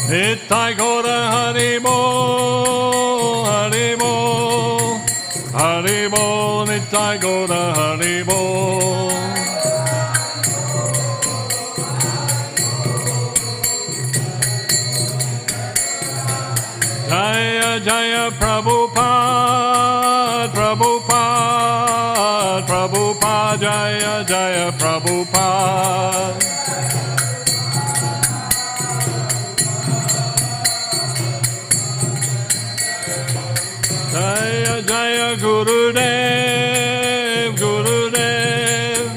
Nitai Gaura Haribo, Haribo, Haribo, Nitai Gaura Haribo. Jaya Jaya Prabhupada, Prabhupada, Prabhupada, Jaya Jaya Prabhupada. Jaya Jaya Gurudev, Gurudev,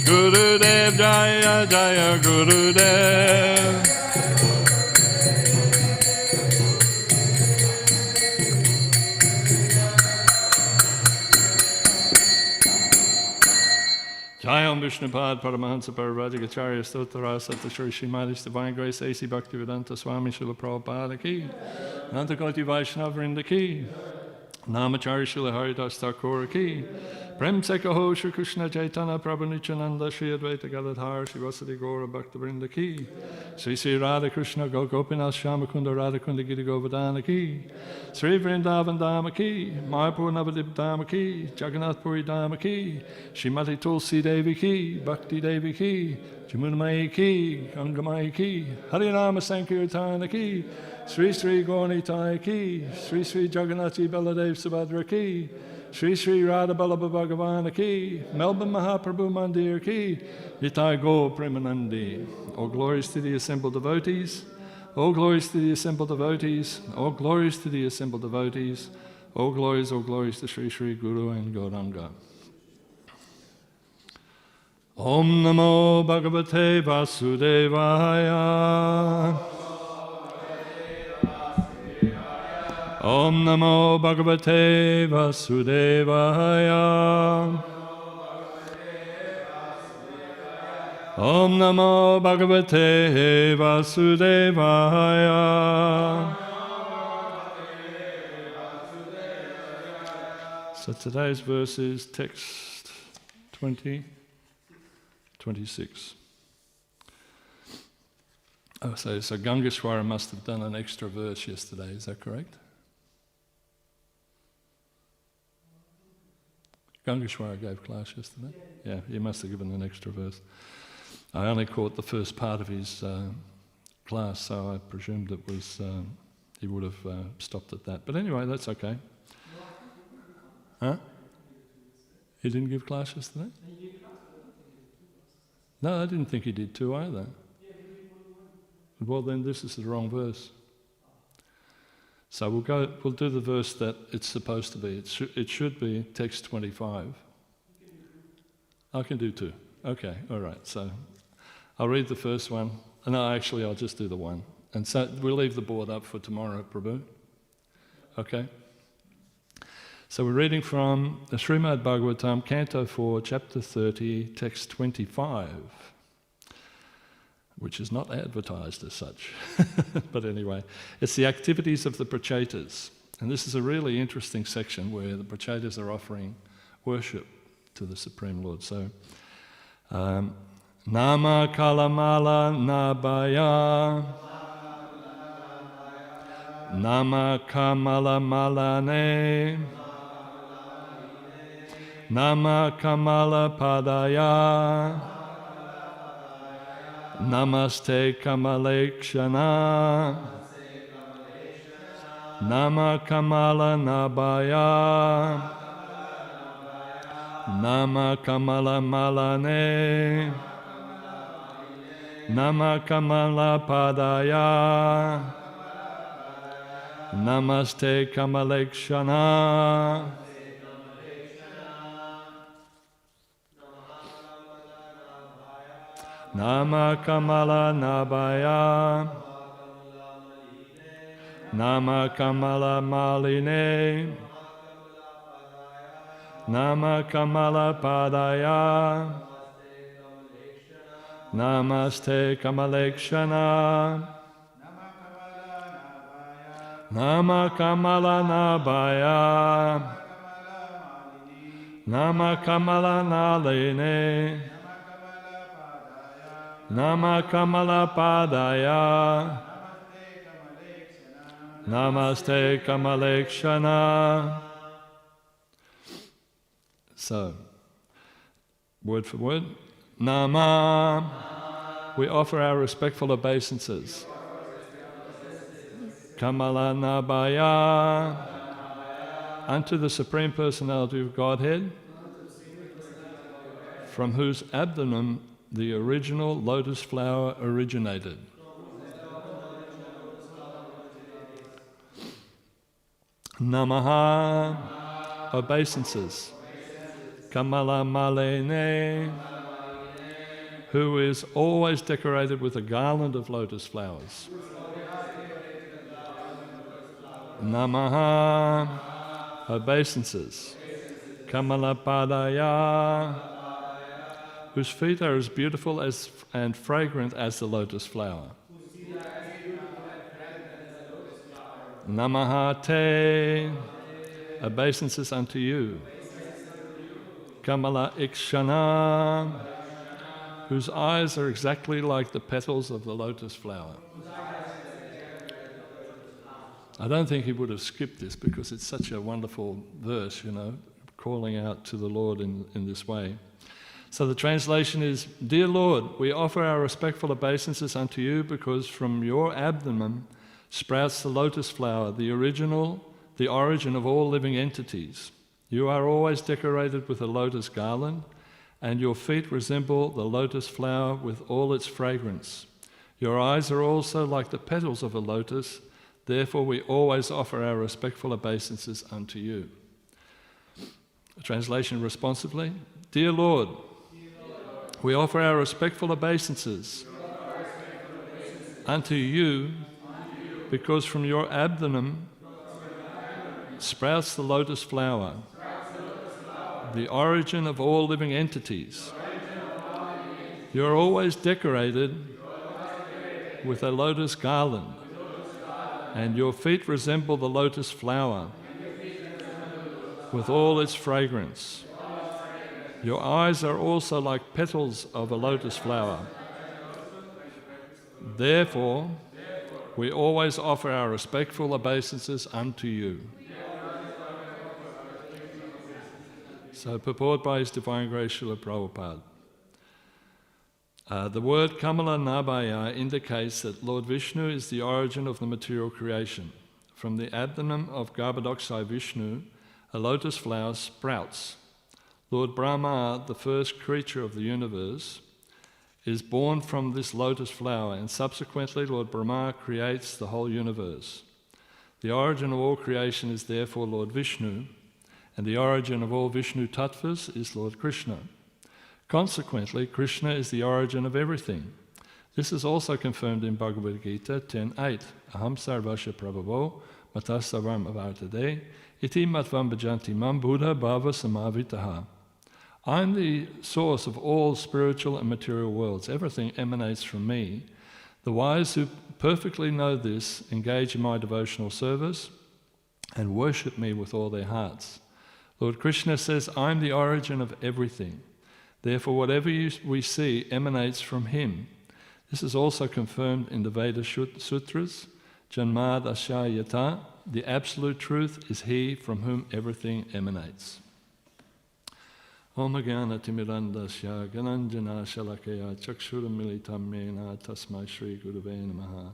Gurudev, Jaya Jaya Gurudev. Jayam Vishnupad Paramahansa Parvadikacharya Stotra Sata Shri Śrīmad Divine Grace A.C. Bhaktivedanta Swami Srila Prabhupada Ki Nantakoti Vaishnava Vrinda Ki Namacharya Srila Haridas Thakur Ki Prem Sekaho Shri Krishna Chaitanya Prabhu Nityananda Shri Advaita Gadadhar Shri Vasadi Gaura Bhakta Vrinda Ki Sri Sri Radha Krishna Gopinath Shyamakunda Radha Kunda Giri Govardhana Ki Sri Vrindavan Dhamma Ki Mayapur Navadip Dhamma Ki Jagannath Puri Dhamma Ki Srimati Tulsi Devi Ki Bhakti Devi Ki Jamunamayi Ki Gangamai Ki Harinama Sankirtana Ki Sri Sri Gauranitai Ki Sri Sri Jagannathi Baladev Subhadra Ki Sri Sri Radha Ballabha Bhagavana Ki Melbourne Mahaprabhu Mandir Ki Nitai Gaur Premanandi. All glories to the assembled devotees. All glories to the assembled devotees. All glories to the assembled devotees. All glories to Sri Sri Guru and Gauranga. Om Namo Bhagavate Vasudevaya. Om Namo Bhagavate Vasudevaya. Om Namo Bhagavate Vasudevaya. So today's verse is text 26. Oh, so Gangeshwara must have done an extra verse yesterday, is that correct? Gangeshwara gave class yesterday? Yeah, he must have given an extra verse. I only caught the first part of his class, so I presumed it was, he would have stopped at that. But anyway, that's okay. Huh? He didn't give class yesterday? No, I didn't think he did two either. Well, then this is the wrong verse. So we'll do the verse that it's supposed to be. It should be text 25. I can do two. Okay, all right. So I'll read the first one. No, actually, I'll just do the one. And so we'll leave the board up for tomorrow, Prabhu. Okay? So we're reading from the Śrīmad Bhāgavatam, Canto 4, Chapter 30, Text 25, which is not advertised as such. But anyway, it's the activities of the Prachetas. And this is a really interesting section where the Prachetas are offering worship to the Supreme Lord. So, Nama Kalamala Nabaya Nama Kamala Malane Nama Kamala Padaya Namaste Kamalekshana Nama Kamala Nabaya Nama Kamala Malane Nama Kamala Padaya Namaste Kamalekshana Nama Kamala Nabaya Nama Kamala Maline Nama Kamala Padaya Namaste Kamalekshana Nama Kamala Nabaya Nama Kamala Naline Nama Kamala Padaya Namaste Kamalekshana. So, word for word. Nama. We offer our respectful obeisances. Kamala Nabaya. Unto the Supreme Personality of Godhead, from whose abdomen the original lotus flower originated. Namaha. Obeisances. Kamala Malene, who is always decorated with a garland of lotus flowers. Namaha. Obeisances. Kamala Padaya, whose feet are as beautiful as and fragrant as the lotus flower. Namaha Te. Obeisances unto you. Kamala Ikshana, whose eyes are exactly like the petals of the lotus flower. I don't think he would have skipped this because it's such a wonderful verse, calling out to the Lord in this way. So the translation is, Dear Lord, we offer our respectful obeisances unto you because from your abdomen sprouts the lotus flower, the origin of all living entities. You are always decorated with a lotus garland, and your feet resemble the lotus flower with all its fragrance. Your eyes are also like the petals of a lotus, therefore we always offer our respectful obeisances unto you. Translation responsively, Dear Lord, we offer our respectful obeisances unto you because from your abdomen sprouts the lotus flower, the origin of all living entities. You are always decorated with a lotus garland, and your feet resemble the lotus flower with all its fragrance. Your eyes are also like petals of a lotus flower. Therefore, we always offer our respectful obeisances unto you. So, purport by His Divine Grace Srila Prabhupada. The word Kamala Nabaya indicates that Lord Vishnu is the origin of the material creation. From the abdomen of Garbhodakshay Vishnu, a lotus flower sprouts. Lord Brahma, the first creature of the universe, is born from this lotus flower, and subsequently Lord Brahma creates the whole universe. The origin of all creation is therefore Lord Vishnu, and the origin of all Vishnu tattvas is Lord Krishna. Consequently, Krishna is the origin of everything. This is also confirmed in Bhagavad Gita 10.8. Aham sarvasya prabhavo matas sarvam avartade iti matvam bhajanti mam buddha bhava samavitaha. I am the source of all spiritual and material worlds. Everything emanates from me. The wise who perfectly know this engage in my devotional service and worship me with all their hearts. Lord Krishna says, I am the origin of everything. Therefore, whatever we see emanates from him. This is also confirmed in the Veda Sutras. Janmad Asya Yata, the absolute truth is he from whom everything emanates. Om Jnana Timirandasya Gananjana Shalakaya Chakshuram Militam Mena Tasmai Shri Gurave Namaha.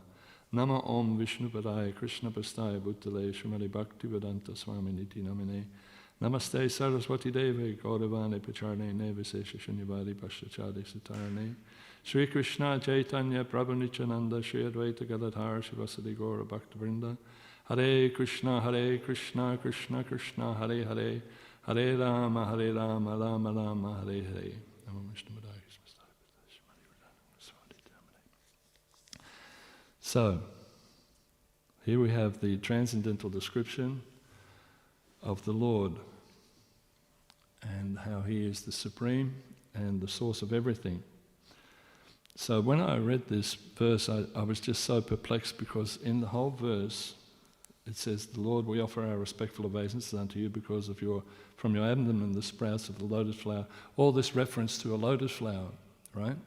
Nama Om Vishnu Padaya Krishna Pastaya Bhuttale Śrīmad Bhaktivedanta Swami Niti Namine. Namaste Saraswati Deve Gauravane Pacharne Nevasesha Shunyavadi Pashachade Satarane. Shri Krishna Chaitanya Prabhu Nityananda Shri Advaita Gadadhar Shivasadi Gaura Bhaktivinoda. Hare Krishna Krishna Krishna Hare Hare. Hare Rama, Rama Rama, Hare Hare. So, here we have the transcendental description of the Lord and how he is the supreme and the source of everything. So when I read this verse, I was just so perplexed because in the whole verse, it says, the Lord, we offer our respectful obeisances unto you because of from your abdomen the sprouts of the lotus flower. All this reference to a lotus flower, right?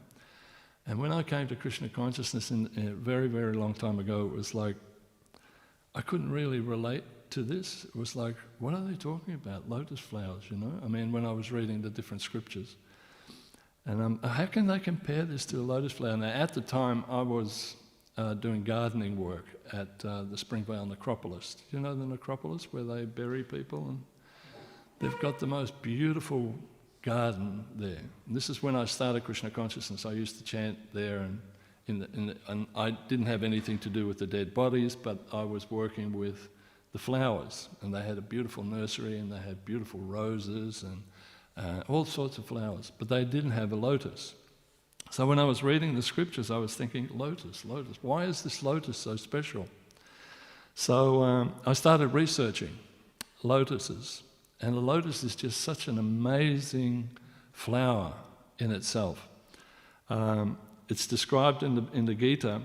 And when I came to Krishna consciousness a very, very long time ago, it was like I couldn't really relate to this. It was like, what are they talking about? Lotus flowers, you know? I mean, when I was reading the different scriptures. And how can they compare this to a lotus flower? Now, at the time, I was doing gardening work at the Springvale Necropolis. Do you know the necropolis where they bury people? And they've got the most beautiful garden there. And this is when I started Krishna consciousness. I used to chant there, and I didn't have anything to do with the dead bodies, but I was working with the flowers, and they had a beautiful nursery, and they had beautiful roses and all sorts of flowers, but they didn't have a lotus. So when I was reading the scriptures, I was thinking, lotus, lotus, why is this lotus so special? So I started researching lotuses, and a lotus is just such an amazing flower in itself. It's described in the Gita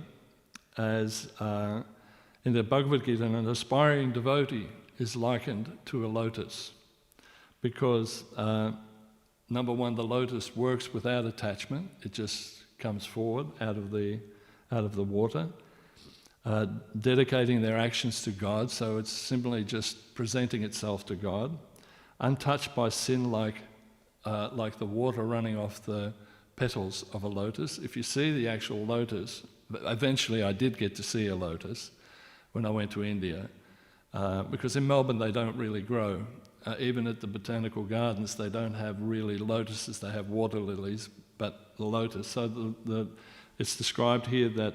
as, in the Bhagavad Gita, an aspiring devotee is likened to a lotus because, number one, the lotus works without attachment. It just comes forward out of the water, dedicating their actions to God, so it's simply just presenting itself to God, untouched by sin like the water running off the petals of a lotus. If you see the actual lotus, eventually I did get to see a lotus when I went to India, because in Melbourne they don't really grow. Even at the botanical gardens they don't have really lotuses, they have water lilies, but the lotus. So it's described here that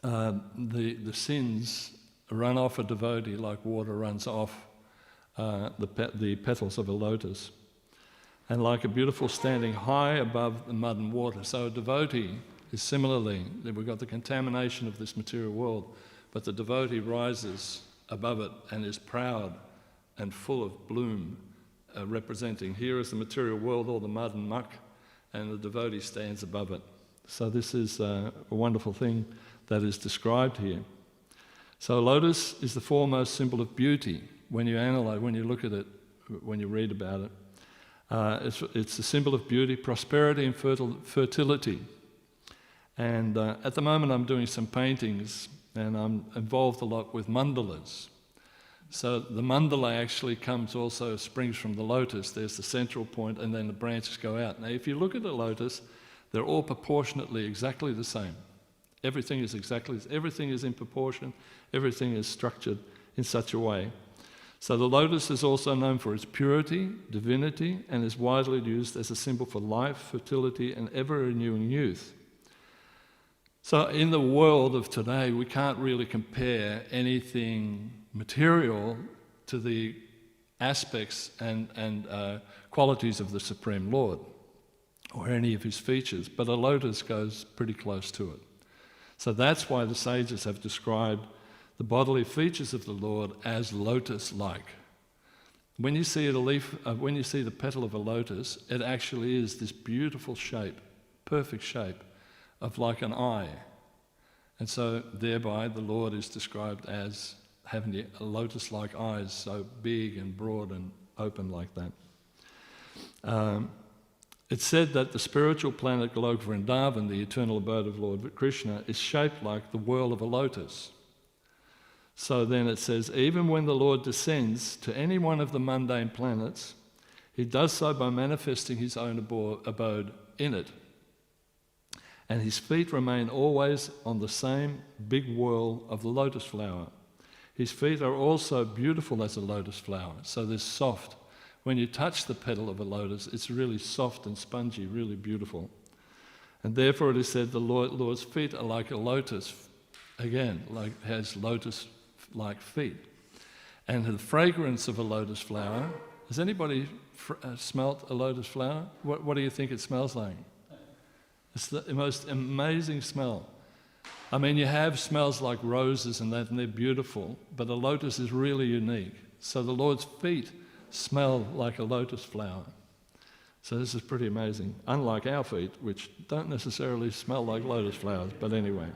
the sins run off a devotee like water runs off the petals of a lotus, and like a beautiful standing high above the mud and water. So a devotee is similarly, we've got the contamination of this material world, but the devotee rises above it and is proud and full of bloom, representing here is the material world, all the mud and muck, and the devotee stands above it. So this is a wonderful thing that is described here. So lotus is the foremost symbol of beauty. When you analyze, when you look at it, when you read about it, it's a symbol of beauty, prosperity and fertility. And at the moment I'm doing some paintings and I'm involved a lot with mandalas. So the mandala actually springs from the lotus. There's the central point and then the branches go out. Now if you look at the lotus, they're all proportionately exactly the same. Everything is in proportion, everything is structured in such a way. So the lotus is also known for its purity, divinity, and is widely used as a symbol for life, fertility, and ever-renewing youth. So in the world of today, we can't really compare anything material to the aspects and qualities of the Supreme Lord, or any of his features, but a lotus goes pretty close to it. So that's why the sages have described the bodily features of the Lord as lotus-like. When you see when you see the petal of a lotus, it actually is this beautiful shape, perfect shape, of like an eye. And so thereby the Lord is described as having the lotus-like eyes, so big and broad and open like that. It's said that the spiritual planet Golok Vrindavan, the eternal abode of Lord Krishna, is shaped like the whorl of a lotus. So then it says, even when the Lord descends to any one of the mundane planets, he does so by manifesting his own abode in it. And his feet remain always on the same big whorl of the lotus flower. His feet are also beautiful as a lotus flower, so they're soft. When you touch the petal of a lotus, it's really soft and spongy, really beautiful. And therefore it is said the Lord's feet are like a lotus, again, like has lotus-like feet. And the fragrance of a lotus flower, has anybody smelt a lotus flower? What do you think it smells like? It's the most amazing smell. I mean, you have smells like roses and that, and they're beautiful, but a lotus is really unique. So the Lord's feet smell like a lotus flower. So this is pretty amazing, unlike our feet, which don't necessarily smell like lotus flowers, but anyway.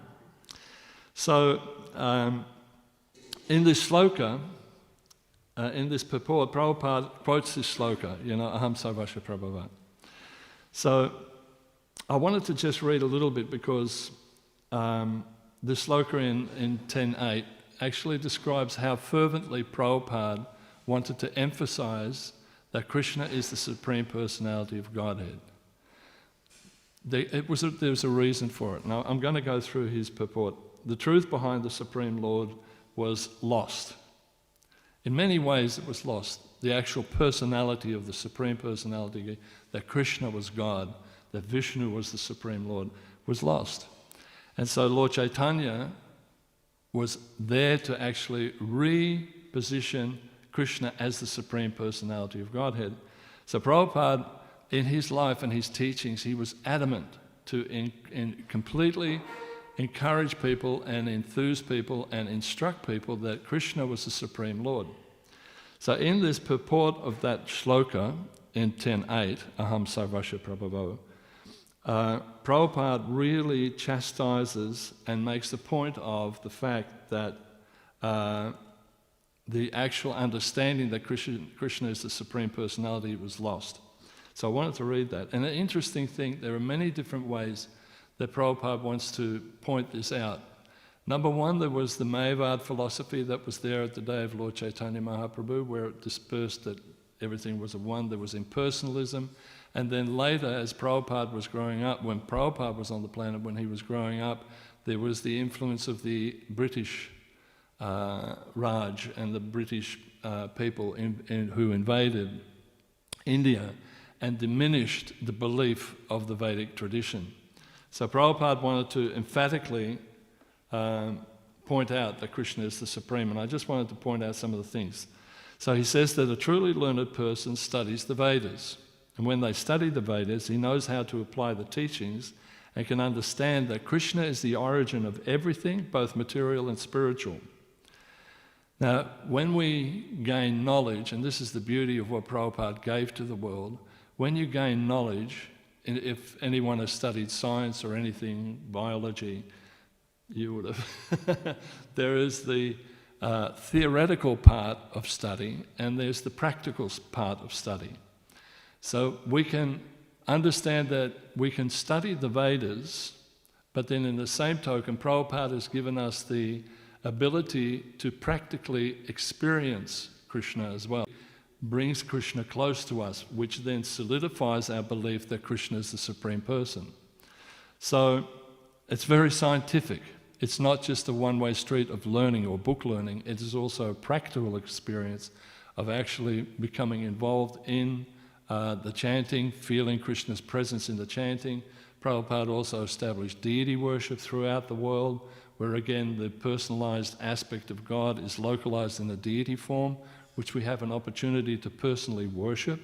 So in this sloka, in this purport, Prabhupada quotes this sloka, Aham Sarvasya Prabhavat. So I wanted to just read a little bit because the sloka in 10.8 actually describes how fervently Prabhupada wanted to emphasize that Krishna is the Supreme Personality of Godhead. There was a reason for it. Now, I'm going to go through his purport. The truth behind the Supreme Lord was lost. In many ways it was lost. The actual personality of the Supreme Personality, that Krishna was God, that Vishnu was the Supreme Lord, was lost. And so Lord Chaitanya was there to actually reposition Krishna as the Supreme Personality of Godhead. So Prabhupada, in his life and his teachings, he was adamant to completely encourage people and enthuse people and instruct people that Krishna was the Supreme Lord. So in this purport of that shloka in 10.8, Aham Sarvasya Prabhavo, Prabhupada really chastises and makes the point of the fact that the actual understanding that Krishna is the Supreme Personality was lost. So I wanted to read that. And an interesting thing, there are many different ways that Prabhupada wants to point this out. Number one, there was the Mayavad philosophy that was there at the day of Lord Chaitanya Mahaprabhu, where it dispersed that everything was a one. There was impersonalism. And then later, as Prabhupada was growing up, when Prabhupada was on the planet, when he was growing up, there was the influence of the British Raj and the British people who invaded India and diminished the belief of the Vedic tradition. So Prabhupada wanted to emphatically point out that Krishna is the Supreme, and I just wanted to point out some of the things. So he says that a truly learned person studies the Vedas, and when they study the Vedas, he knows how to apply the teachings and can understand that Krishna is the origin of everything, both material and spiritual. Now, when we gain knowledge, and this is the beauty of what Prabhupada gave to the world, when you gain knowledge, if anyone has studied science or anything, biology, you would have. There is the theoretical part of study and there's the practical part of study. So we can understand that we can study the Vedas, but then in the same token, Prabhupada has given us the ability to practically experience Krishna as well. Brings Krishna close to us, which then solidifies our belief that Krishna is the Supreme Person. So it's very scientific. It's not just a one-way street of learning or book learning. It is also a practical experience of actually becoming involved in the chanting, feeling Krishna's presence in the chanting. Prabhupada also established deity worship throughout the world, where again the personalized aspect of God is localized in a deity form, which we have an opportunity to personally worship.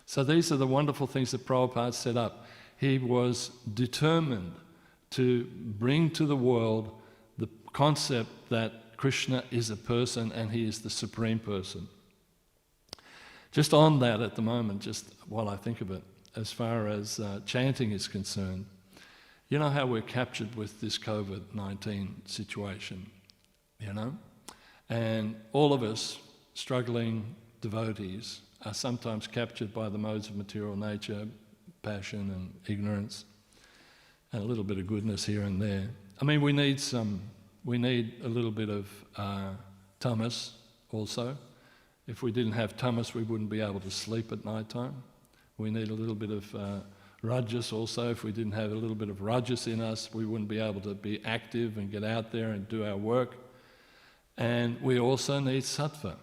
So these are the wonderful things that Prabhupada set up. He was determined to bring to the world the concept that Krishna is a person and he is the Supreme Person. Just on that at the moment, just while I think of it, as far as chanting is concerned, you know how we're captured with this COVID-19 situation, you know? And all of us struggling devotees are sometimes captured by the modes of material nature, passion and ignorance, and a little bit of goodness here and there. I mean, we need a little bit of tamas also. If we didn't have tamas, we wouldn't be able to sleep at night time. We need a little bit of rajas also. If we didn't have a little bit of rajas in us, we wouldn't be able to be active and get out there and do our work. And we also need sattva.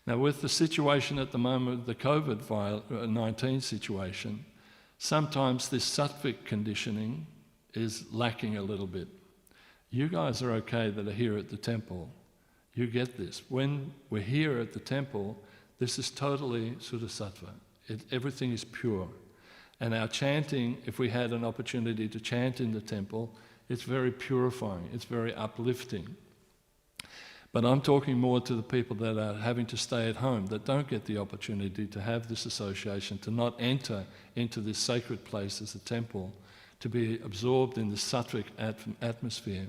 Now, with the situation at the moment, the COVID-19 situation, sometimes this sattvic conditioning is lacking a little bit. You guys are okay that are here at the temple. You get this. When we're here at the temple, this is totally Suddha-sattva. Everything is pure. And our chanting, if we had an opportunity to chant in the temple, it's very purifying, it's very uplifting. But I'm talking more to the people that are having to stay at home, that don't get the opportunity to have this association, to not enter into this sacred place as a temple, to be absorbed in the sattvic atmosphere.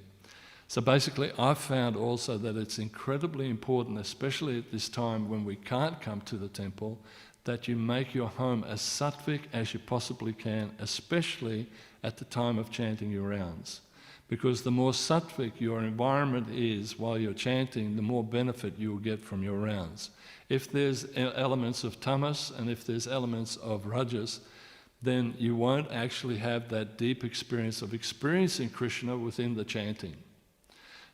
So basically, I've found also that it's incredibly important, especially at this time when we can't come to the temple, that you make your home as sattvic as you possibly can, especially at the time of chanting your rounds. because the more sattvic your environment is while you're chanting, the more benefit you will get from your rounds. If there's elements of tamas and if there's elements of rajas, then you won't actually have that deep experience of experiencing Krishna within the chanting.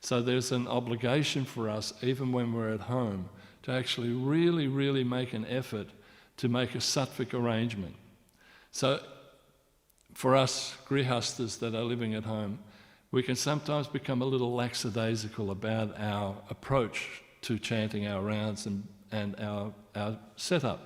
So there's an obligation for us, even when we're at home, to actually really, really make an effort to make a sattvic arrangement. So for us grihastas that are living at home, we can sometimes become a little lackadaisical about our approach to chanting our rounds and our setup.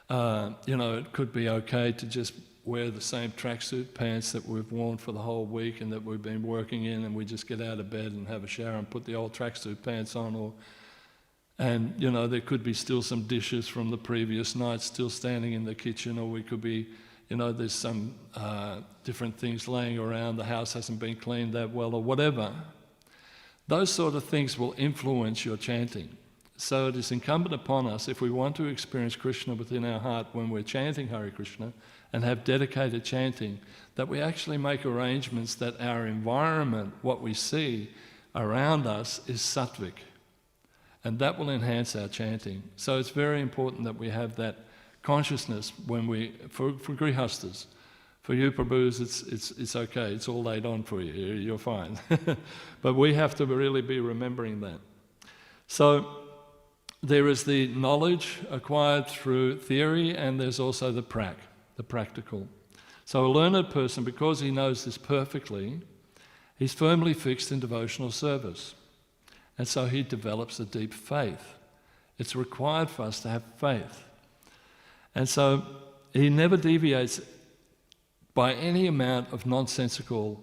It could be okay to just wear the same tracksuit pants that we've worn for the whole week and that we've been working in, and we just get out of bed and have a shower and put the old tracksuit pants on, and there could be still some dishes from the previous night still standing in the kitchen, or we could be, there's some different things laying around, the house hasn't been cleaned that well or whatever. Those sort of things will influence your chanting. So it is incumbent upon us, if we want to experience Krishna within our heart when we're chanting Hare Krishna and have dedicated chanting, that we actually make arrangements that our environment, what we see around us, is sattvic. And that will enhance our chanting. So it's very important that we have that consciousness when for grihastas. For you Prabhus, it's okay, it's all laid on for you, you're fine. But we have to really be remembering that. So there is the knowledge acquired through theory, and there's also the practical. So a learned person, because he knows this perfectly, he's firmly fixed in devotional service. And so he develops a deep faith. It's required for us to have faith. And so he never deviates by any amount of nonsensical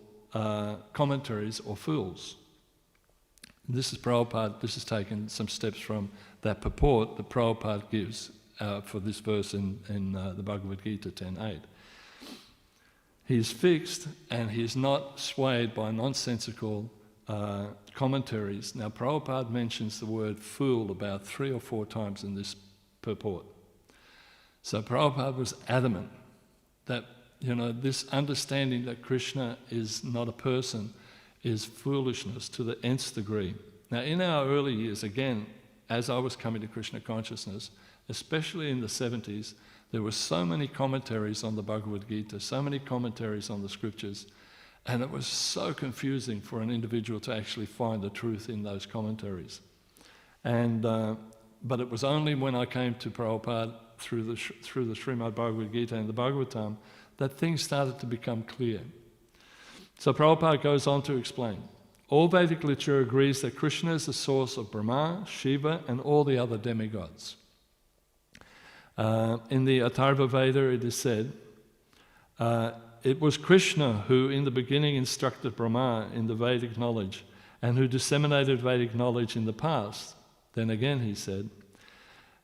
commentaries or fools. This is Prabhupada, this is taken some steps from that purport that Prabhupada gives for this verse in the Bhagavad Gita 10.8. He's fixed and he's not swayed by nonsensical commentaries. Now Prabhupada mentions the word fool about 3 or 4 times in this purport. So Prabhupada was adamant that this understanding that Krishna is not a person is foolishness to the nth degree. Now in our early years, again, as I was coming to Krishna consciousness, especially in the 70s, there were so many commentaries on the Bhagavad Gita, so many commentaries on the scriptures, and it was so confusing for an individual to actually find the truth in those commentaries. But it was only when I came to Prabhupada through the Śrīmad Bhāgavad Gita and the Bhagavatam that things started to become clear. So Prabhupada goes on to explain, all Vedic literature agrees that Krishna is the source of Brahma, Shiva, and all the other demigods. In the Atharva Veda it is said, it was Krishna who in the beginning instructed Brahma in the Vedic knowledge and who disseminated Vedic knowledge in the past. Then again he said,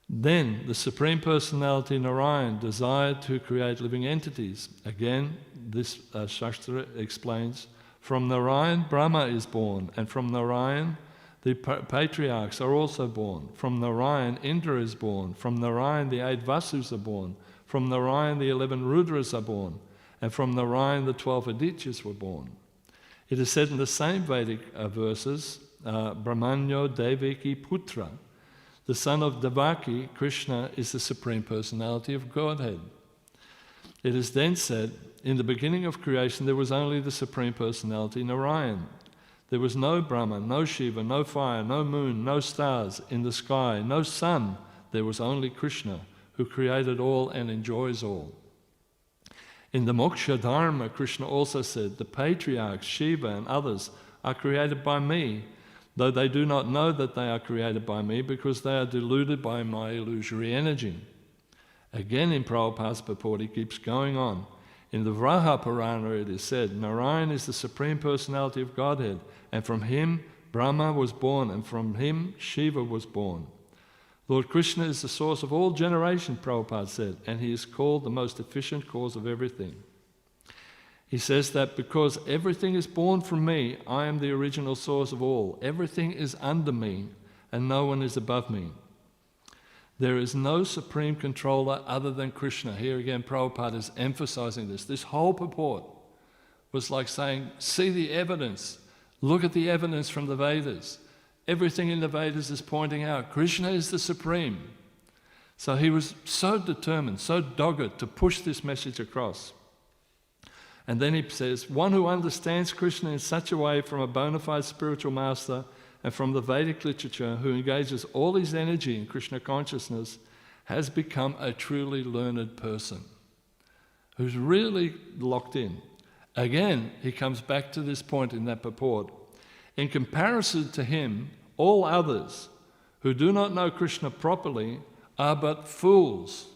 then the Supreme Personality Narayan desired to create living entities. Again, this Shastra explains, from Narayan Brahma is born, and from Narayan the patriarchs are also born. From Narayan Indra is born, from Narayan the 8 Vasus are born, from Narayan the 11 Rudras are born, and from Narayan the 12 Adityas were born. It is said in the same Vedic verses, Brahmanyo Devaki Putra, the son of Devaki, Krishna, is the Supreme Personality of Godhead. It is then said, in the beginning of creation there was only the Supreme Personality Narayan. There was no Brahma, no Shiva, no fire, no moon, no stars in the sky, no sun. There was only Krishna, who created all and enjoys all. In the Moksha Dharma, Krishna also said, the patriarchs, Shiva and others, are created by me, though they do not know that they are created by me because they are deluded by my illusory energy. Again in Prabhupada's purport he keeps going on. In the Vraha Purana it is said, Narayan is the Supreme Personality of Godhead, and from him Brahma was born, and from him Shiva was born. Lord Krishna is the source of all generation, Prabhupada said, and he is called the most efficient cause of everything. He says that because everything is born from me, I am the original source of all. Everything is under me, and no one is above me. There is no supreme controller other than Krishna. Here again, Prabhupada is emphasizing this. This whole purport was like saying, see the evidence. Look at the evidence from the Vedas. Everything in the Vedas is pointing out Krishna is the supreme. So he was so determined, so dogged to push this message across. And then he says, one who understands Krishna in such a way from a bona fide spiritual master and from the Vedic literature, who engages all his energy in Krishna consciousness, has become a truly learned person, who's really locked in. Again, he comes back to this point in that purport. In comparison to him, all others who do not know Krishna properly are but fools.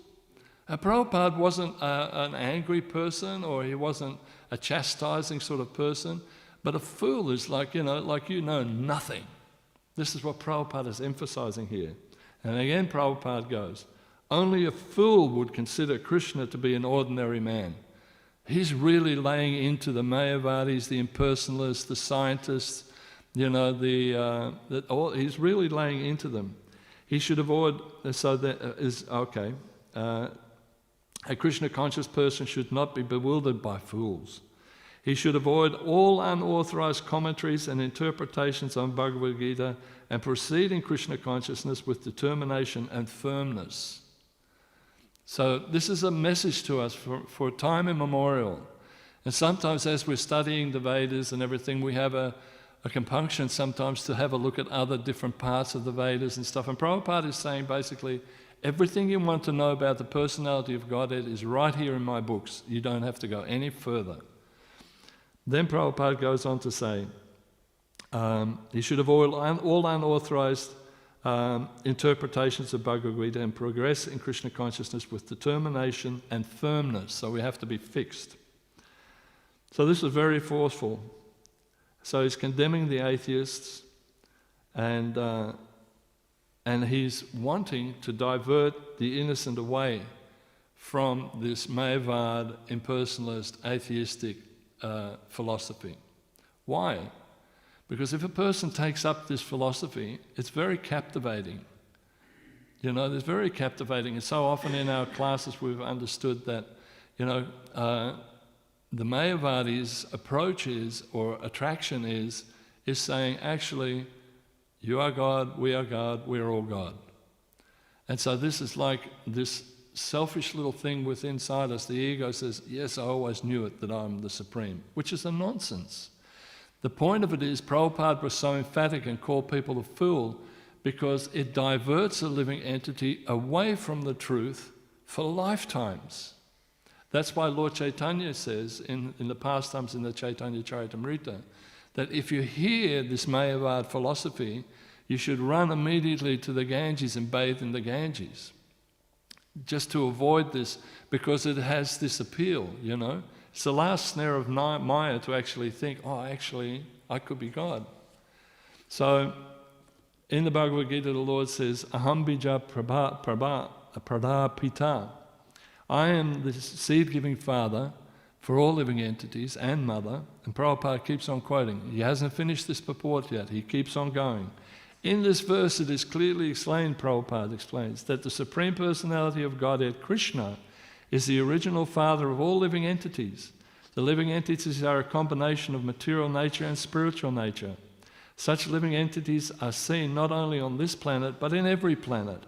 Prabhupada wasn't an angry person, or he wasn't a chastising sort of person, but a fool is like you know nothing. This is what Prabhupada is emphasizing here. And again, Prabhupada goes, only a fool would consider Krishna to be an ordinary man. He's really laying into the Mayavadis, the impersonalists, the scientists, he's really laying into them. He should avoid, a Krishna conscious person should not be bewildered by fools. He should avoid all unauthorized commentaries and interpretations on Bhagavad Gita and proceed in Krishna consciousness with determination and firmness. So this is a message to us for time immemorial. And sometimes as we're studying the Vedas and everything, we have a compunction sometimes to have a look at other different parts of the Vedas and stuff. And Prabhupada is saying basically, everything you want to know about the personality of Godhead is right here in my books. You don't have to go any further. Then Prabhupada goes on to say, he should avoid all unauthorized interpretations of Bhagavad Gita and progress in Krishna consciousness with determination and firmness. So we have to be fixed. So this is very forceful. So he's condemning the atheists, and he's wanting to divert the innocent away from this Mayavad, impersonalist, atheistic philosophy. Why? Because if a person takes up this philosophy, it's very captivating. It's very captivating. And so often in our classes we've understood that, the Mayavadi's approach is, or attraction is saying, actually, you are God, we are God, we're all God. And so this is like this selfish little thing within inside us. The ego says, yes, I always knew it, that I'm the supreme, which is a nonsense. The point of it is, Prabhupada was so emphatic and called people a fool because it diverts a living entity away from the truth for lifetimes. That's why Lord Chaitanya says in the pastimes in the Chaitanya Charitamrita that if you hear this Mayavad philosophy, you should run immediately to the Ganges and bathe in the Ganges, just to avoid this, because it has this appeal, It's the last snare of Maya to actually think, oh, actually, I could be God. So, in the Bhagavad Gita, the Lord says, Aham bija pradapita. I am the seed-giving father for all living entities and mother. And Prabhupada keeps on quoting. He hasn't finished this purport yet. He keeps on going. In this verse, it is clearly explained, Prabhupada explains, that the Supreme Personality of Godhead, Krishna, is the original father of all living entities. The living entities are a combination of material nature and spiritual nature. Such living entities are seen not only on this planet, but in every planet.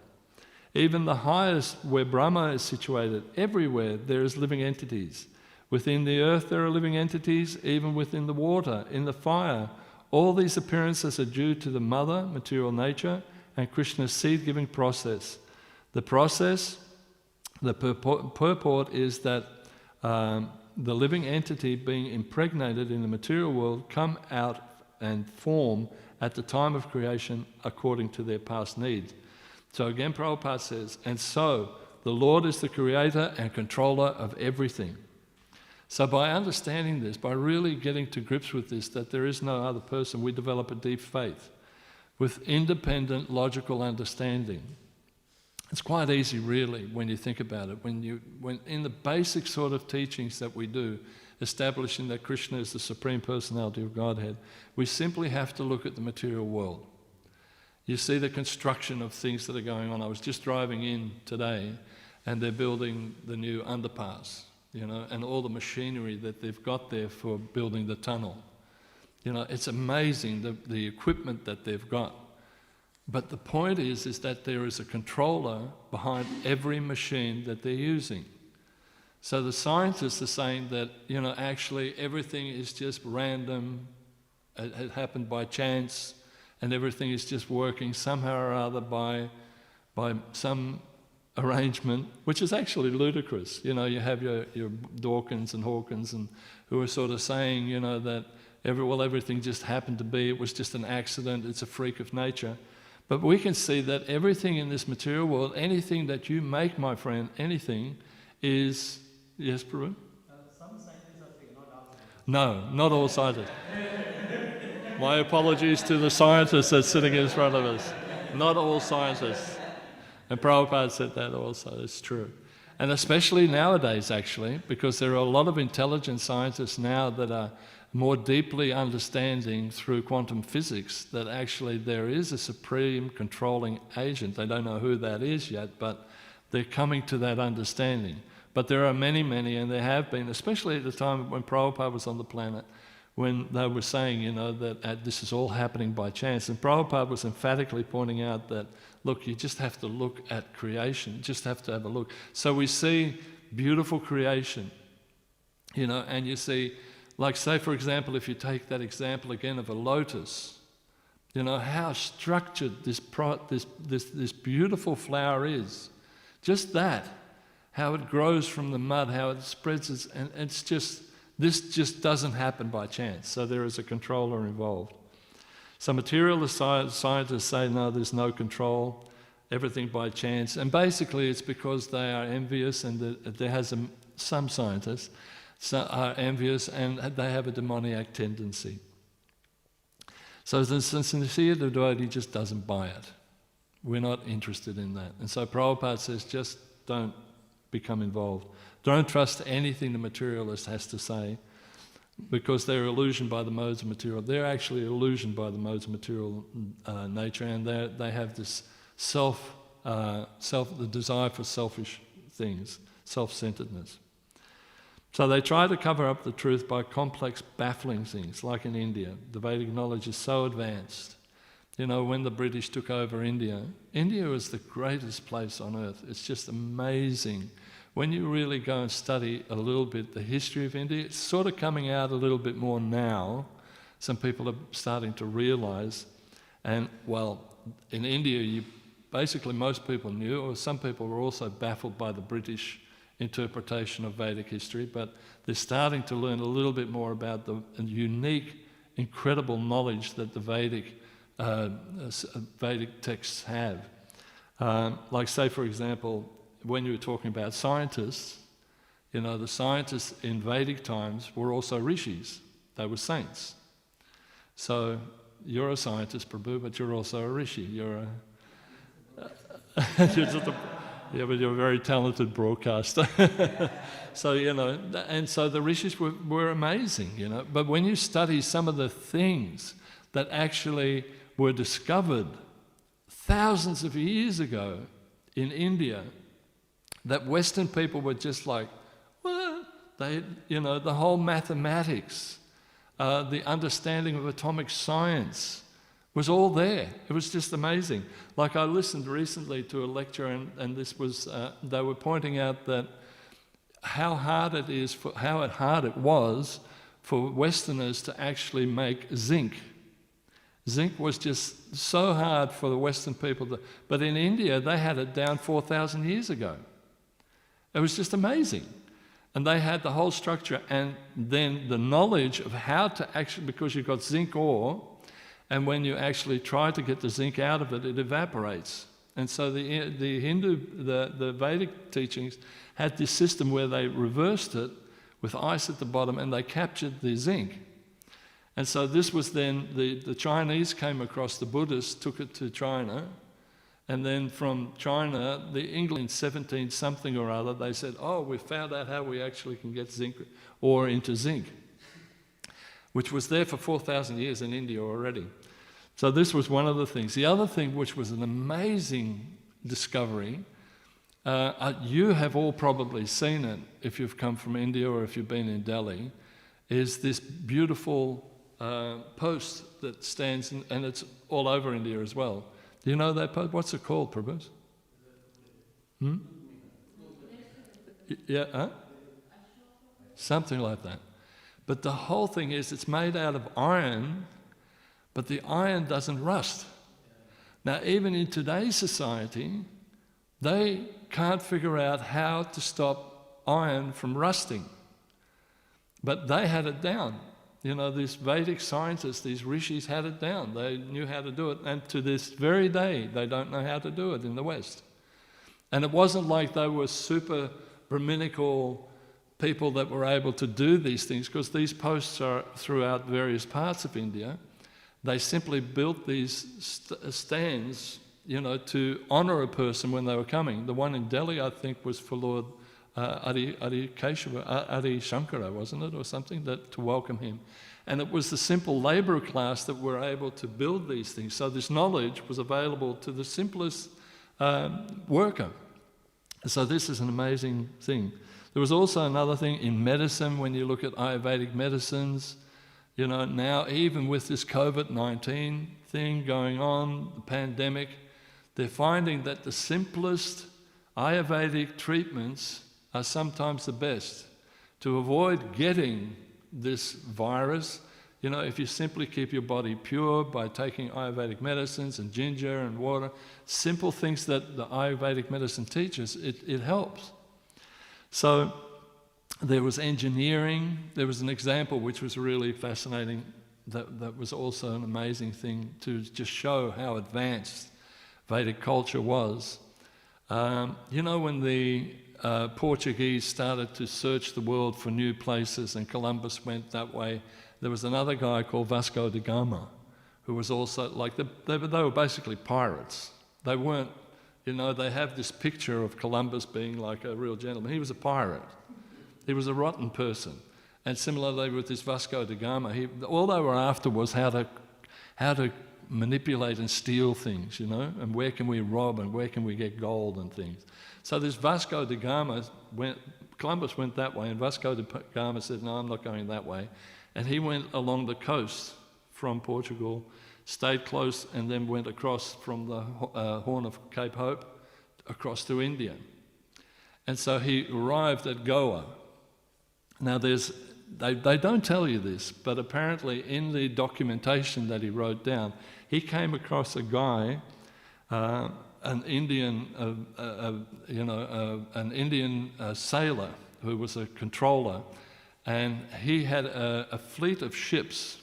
Even the highest, where Brahma is situated, everywhere there is living entities. Within the earth there are living entities, even within the water, in the fire. All these appearances are due to the mother, material nature, and Krishna's seed-giving process. The process, the purport is that the living entity being impregnated in the material world come out and form at the time of creation according to their past needs. So again, Prabhupada says, and so the Lord is the creator and controller of everything. So by understanding this, by really getting to grips with this, that there is no other person, we develop a deep faith with independent logical understanding. It's quite easy really when you think about it. When in the basic sort of teachings that we do, establishing that Krishna is the Supreme Personality of Godhead, we simply have to look at the material world. You see the construction of things that are going on. I was just driving in today and they're building the new underpass. and all the machinery that they've got there for building the tunnel. It's amazing the equipment that they've got. But the point is that there is a controller behind every machine that they're using. So the scientists are saying that, actually everything is just random, it happened by chance, and everything is just working somehow or other by some arrangement, which is actually ludicrous. You have your Dawkins and Hawkins and who are sort of saying, that everything just happened to be, it was just an accident, it's a freak of nature. But we can see that everything in this material world, anything that you make, my friend, anything is... Yes, Prabhu? Some scientists are saying, not all scientists. No, not all scientists. My apologies to the scientists that's sitting in front of us. Not all scientists. And Prabhupada said that also, it's true. And especially nowadays, actually, because there are a lot of intelligent scientists now that are more deeply understanding through quantum physics that actually there is a supreme controlling agent. They don't know who that is yet, but they're coming to that understanding. But there are many, many, and there have been, especially at the time when Prabhupada was on the planet, when they were saying, that this is all happening by chance. And Prabhupada was emphatically pointing out that, look, you just have to look at creation, you just have to have a look. So we see beautiful creation, and you see, like say for example, if you take that example again of a lotus, how structured this beautiful flower is. Just that, how it grows from the mud, how it spreads, and it's just, this just doesn't happen by chance. So there is a controller involved. So materialist scientists say, no, there's no control, everything by chance. And basically it's because they are envious, and there has some scientists are envious, and they have a demoniac tendency. So the sincere devotee just doesn't buy it. We're not interested in that. And so Prabhupada says, just don't become involved. Don't trust anything the materialist has to say, because they're illusioned by the modes of material. They're actually illusioned by the modes of material nature, and they have this the desire for selfish things, self-centeredness. So they try to cover up the truth by complex, baffling things, like in India. The Vedic knowledge is so advanced. When the British took over India, India was the greatest place on earth. It's just amazing. When you really go and study a little bit the history of India, it's sort of coming out a little bit more now. Some people are starting to realize. And, well, in India, basically most people knew, or some people were also baffled by the British interpretation of Vedic history, but they're starting to learn a little bit more about the unique, incredible knowledge that the Vedic texts have. Like say, for example, when you were talking about scientists, the scientists in Vedic times were also rishis. They were saints. So you're a scientist, Prabhu, but you're also a rishi. You're yeah, but you're a very talented broadcaster. So, and so the rishis were amazing, But when you study some of the things that actually were discovered thousands of years ago in India, that Western people were just like, what? The whole mathematics, the understanding of atomic science was all there. It was just amazing. Like I listened recently to a lecture, and this was, they were pointing out that how hard it was for Westerners to actually make zinc. Zinc was just so hard for the Western people. But in India, they had it down 4,000 years ago. It was just amazing. And they had the whole structure, and then the knowledge of how to actually, because you've got zinc ore, and when you actually try to get the zinc out of it, it evaporates. And so the Vedic teachings had this system where they reversed it with ice at the bottom, and they captured the zinc. And so this was then, the Chinese came across, the Buddhists took it to China, and then from China, the England 17 something or other, they said, oh, we found out how we actually can get zinc ore into zinc, which was there for 4,000 years in India already. So this was one of the things. The other thing, which was an amazing discovery, You have all probably seen it if you've come from India or if you've been in Delhi, is this beautiful post that stands, and it's all over India as well. Do you know that post? What's it called, Prabhu? Yeah, huh? Something like that. But the whole thing is it's made out of iron, but the iron doesn't rust. Now, even in today's society, they can't figure out how to stop iron from rusting. But they had it down. You know, these Vedic scientists, these rishis had it down. They knew how to do it. And to this very day, they don't know how to do it in the West. And it wasn't like they were super Brahminical people that were able to do these things, because these posts are throughout various parts of India. They simply built these stands, you know, to honor a person when they were coming. The one in Delhi, I think, was for Lord Adi Shankara, wasn't it, or something, that to welcome him. And it was the simple labourer class that were able to build these things. So this knowledge was available to the simplest worker. So this is an amazing thing. There was also another thing in medicine. When you look at Ayurvedic medicines, you know, now even with this COVID-19 thing going on, the pandemic, they're finding that the simplest Ayurvedic treatments are sometimes the best. To avoid getting this virus, you know, if you simply keep your body pure by taking Ayurvedic medicines and ginger and water, simple things that the Ayurvedic medicine teaches, it helps. So there was engineering. There was an example which was really fascinating, that was also an amazing thing to just show how advanced Vedic culture was. You know, when the Portuguese started to search the world for new places and Columbus went that way, there was another guy called Vasco da Gama, who was also like, they were basically pirates. They weren't, you know, they have this picture of Columbus being like a real gentleman. He was a pirate. He was a rotten person. And similarly with this Vasco da Gama, all they were after was how to manipulate and steal things, you know, and where can we rob and where can we get gold and things. So this Vasco da Gama Columbus went that way, and Vasco da Gama said, no, I'm not going that way. And he went along the coast from Portugal, stayed close, and then went across from the Horn of Cape Hope across to India. And so he arrived at Goa. Now they don't tell you this, but apparently in the documentation that he wrote down, he came across a guy, an Indian sailor who was a controller, and he had a fleet of ships.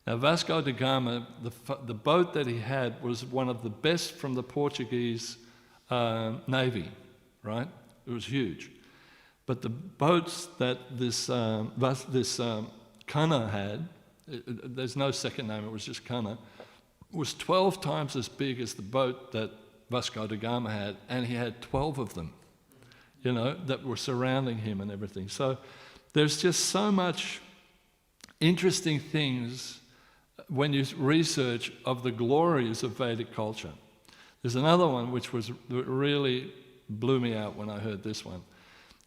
Now Vasco da Gama, the boat that he had was one of the best from the Portuguese navy, right? It was huge. But the boats that this Kana had, there's no second name, it was just Kana, was 12 times as big as the boat that Vasco da Gama had, and he had 12 of them, you know, that were surrounding him and everything. So there's just so much interesting things when you research of the glories of Vedic culture. There's another one which really blew me out when I heard this one.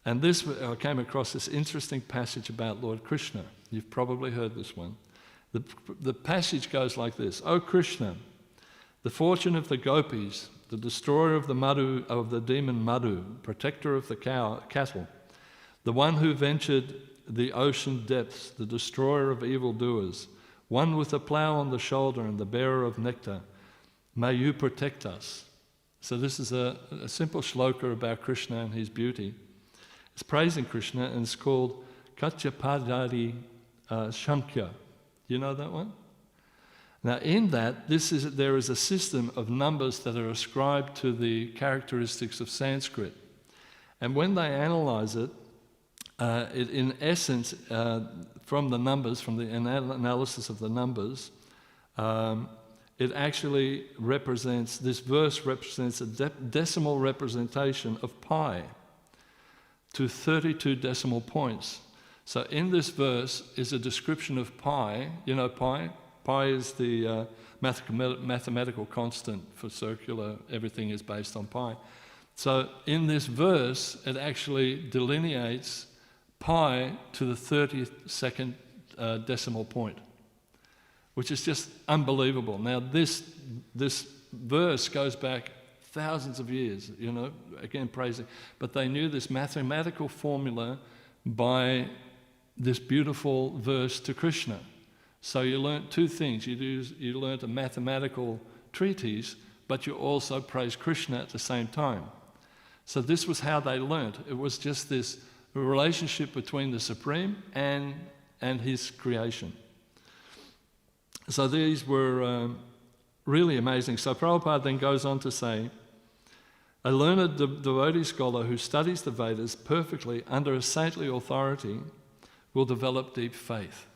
And this, I came across this interesting passage about Lord Krishna. You've probably heard this one. The passage goes like this: O Krishna, the fortune of the gopis, the destroyer of the Madhu, of the demon Madhu, protector of the cattle, the one who ventured the ocean depths, the destroyer of evildoers, one with a plough on the shoulder and the bearer of nectar, may you protect us. So this is a simple shloka about Krishna and his beauty. It's praising Krishna, and it's called Katyapadari Shankhya. You know that one? Now in that, there is a system of numbers that are ascribed to the characteristics of Sanskrit. And when they analyze it, in essence, from the numbers, from the analysis of the numbers, it actually represents, this verse represents a decimal representation of pi to 32 decimal points. So in this verse is a description of pi. You know pi? Pi is the mathematical constant for circular, everything is based on pi. So in this verse, it actually delineates pi to the 32nd decimal point, which is just unbelievable. Now this verse goes back thousands of years, again praising, but they knew this mathematical formula by this beautiful verse to Krishna. So you learnt two things. You learnt a mathematical treatise, but you also praised Krishna at the same time. So this was how they learnt. It was just this relationship between the Supreme and his creation. So these were really amazing. So Prabhupada then goes on to say, a learned devotee scholar who studies the Vedas perfectly under a saintly authority will develop deep faith.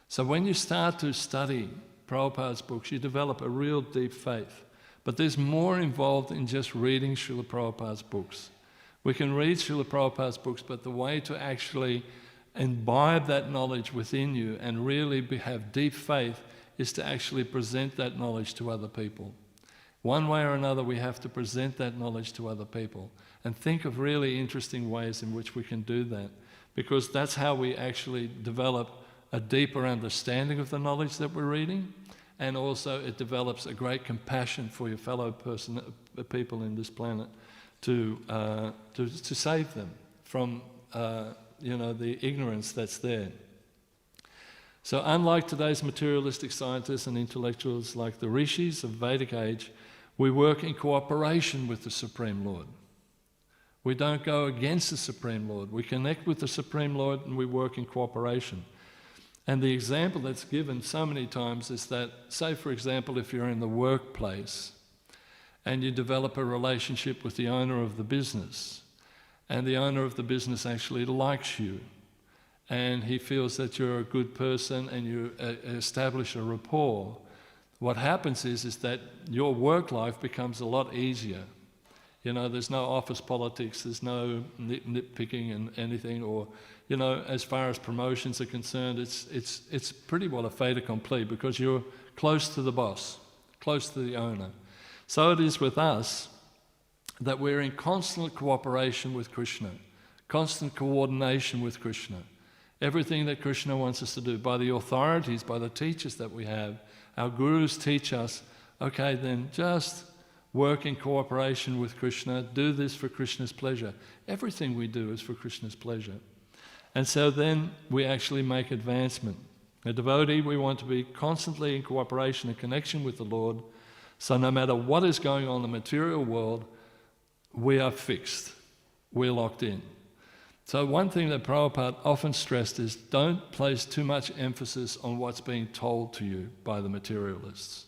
So when you start to study Prabhupada's books, you develop a real deep faith. But there's more involved in just reading Srila Prabhupada's books. We can read Srila Prabhupada's books, but the way to actually imbibe that knowledge within you and really have deep faith is to actually present that knowledge to other people. One way or another, we have to present that knowledge to other people and think of really interesting ways in which we can do that, because that's how we actually develop a deeper understanding of the knowledge that we're reading, and also it develops a great compassion for your fellow people in this planet to save them from the ignorance that's there. So unlike today's materialistic scientists and intellectuals like the rishis of Vedic age, we work in cooperation with the Supreme Lord. We don't go against the Supreme Lord. We connect with the Supreme Lord and we work in cooperation. And the example that's given so many times is that, say for example, if you're in the workplace and you develop a relationship with the owner of the business, and the owner of the business actually likes you, and he feels that you're a good person and you establish a rapport, what happens is that your work life becomes a lot easier. There's no office politics, there's no nitpicking and anything, or as far as promotions are concerned, it's pretty well a fait accompli because you're close to the boss, close to the owner. So it is with us that we're in constant cooperation with Krishna, constant coordination with Krishna. Everything that Krishna wants us to do, by the authorities, by the teachers that we have, our gurus teach us, okay, then just work in cooperation with Krishna, do this for Krishna's pleasure. Everything we do is for Krishna's pleasure. And so then we actually make advancement. A devotee, we want to be constantly in cooperation and connection with the Lord, so no matter what is going on in the material world, we are fixed, we're locked in. So one thing that Prabhupada often stressed is don't place too much emphasis on what's being told to you by the materialists.